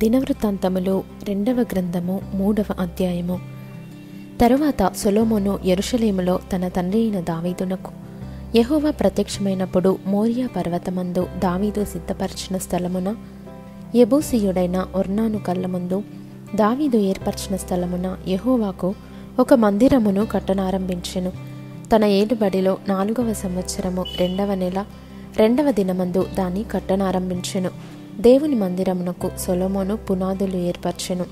దినవృత్తాంతములు 2వ గ్రంథము 3వ అధ్యాయము. తరువాత సొలొమోను యెరూషలేములో తన తండ్రి అయిన దావీదునకు యెహోవా ప్రత్యక్షమైనప్పుడు మోరియా పర్వతమందు దావీదు సిద్ధపరిచిన స్థలమున యెబూసీయుడైన ఒర్నాను కళ్ళ ముందు దావీదు ఏర్పరిచిన స్థలమున యెహోవాకు ఒక మందిరమును కట్టనారంభించెను. తన ఏలుబడిలో 4వ సంవత్సరము 2వ నెల 2వ దినమందు దాన్ని కట్టనారంభించెను. దేవుని మందిరమునకు సొలొమోను పునాదులు ఏర్పరచెను.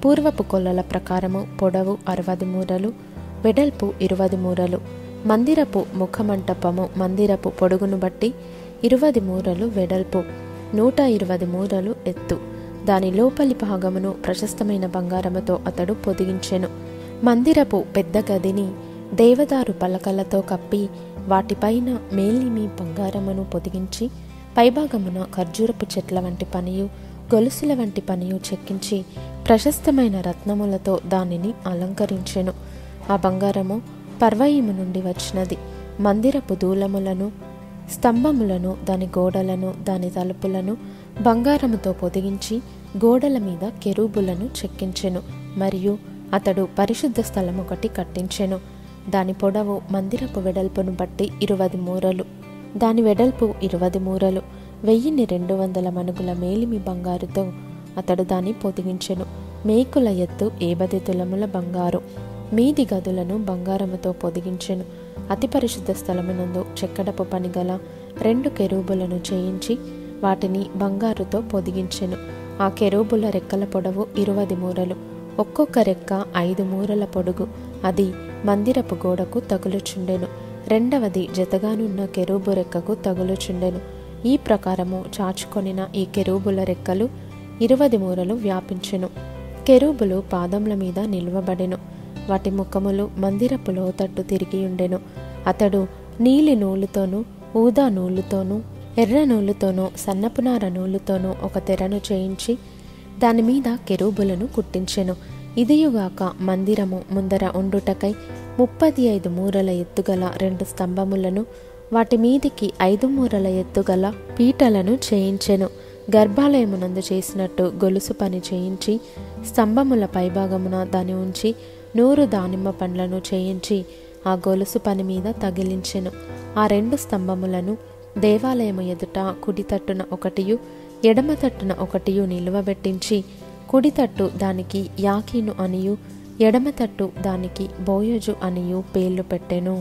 పూర్వపు కొలల ప్రకారము పొడవు 60 మూరలు, వెడల్పు 20 మూరలు. మందిరపు ముఖమంటపము మందిరపు పొడుగును బట్టి 20 మూరలు వెడల్పు, 120 మూరలు ఎత్తు. దాని లోపలి భాగమును ప్రశస్తమైన బంగారముతో అతడు పొదిగించెను. మందిరపు పెద్ద గదిని దేవదారు పలకలతో కప్పి వాటిపైన మేలిమి బంగారమును పొదిగించి పైభాగమున ఖర్జూరపు చెట్ల వంటి పనియు గొలుసుల వంటి పనియు చెక్కించి ప్రశస్తమైన రత్నములతో దానిని అలంకరించెను. ఆ బంగారము పర్వయీము నుండి వచ్చినది. మందిరపు దూలములను, స్తంభములను, దాని గోడలను, దాని తలుపులను బంగారముతో పొదిగించి గోడల మీద కెరూబులను చెక్కించెను. మరియు అతడు పరిశుద్ధ స్థలము ఒకటి కట్టించెను. దాని పొడవు మందిరపు వెడల్పును బట్టి 20 మూరలు, దాని వెడల్పు 20 మూరలు. 1200 మణుగుల మేలిమి బంగారుతో అతడు దాన్ని పొదిగించెను. మేకుల ఎత్తు 50 తులముల బంగారు. మీది గదులను బంగారముతో పొదిగించెను. అతి పరిశుద్ధ స్థలమునందు చెక్కడపు పనిగల 2 కెరూబులను చేయించి వాటిని బంగారుతో పొదిగించెను. ఆ కెరూబుల రెక్కల పొడవు 20 మూరలు, ఒక్కొక్క రెక్క 5 మూరల పొడుగు. అది మందిరపు గోడకు తగులుచుండెను. రెండవది జతగానున్న కెరూబు రెక్కకు తగులుచుండెను. ఈ ప్రకారము చాచుకొనిన ఈ కెరూబుల రెక్కలు 20 మూరలు వ్యాపించెను. కెరూబులు పాదముల మీద నిలువబడెను. వాటి ముఖములు మందిరపు లోతట్టు తిరిగియుండెను. అతడు నీలి నూలుతోనూ, ఊదా నూలుతోనూ, ఎర్ర నూలుతోనూ, సన్నపునార నూలుతోనూ ఒక తెరను చేయించి దాని మీద కెరూబులను కుట్టించెను. ఇదియుగాక మందిరము ముందర ఉండుటకై 35 మూరల ఎత్తుగల 2 స్తంభములను, వాటి మీదికి 5 మూరల ఎత్తుగల పీటలను చేయించెను. గర్భాలయమునందు చేసినట్టు గొలుసు పని చేయించి స్తంభముల పైభాగమున దాని ఉంచి 100 దానిమ్మ పండ్లను చేయించి ఆ గొలుసు పని మీద తగిలించెను. ఆ 2 స్తంభములను దేవాలయము ఎదుట కుడి తట్టున ఒకటియు ఎడమ తట్టున ఒకటియు నిలువబెట్టించి కుడి తట్టు దానికి యాకీను అనియు ఎడమ తట్టు దానికి బోయజు అనియు పేర్లు పెట్టెను.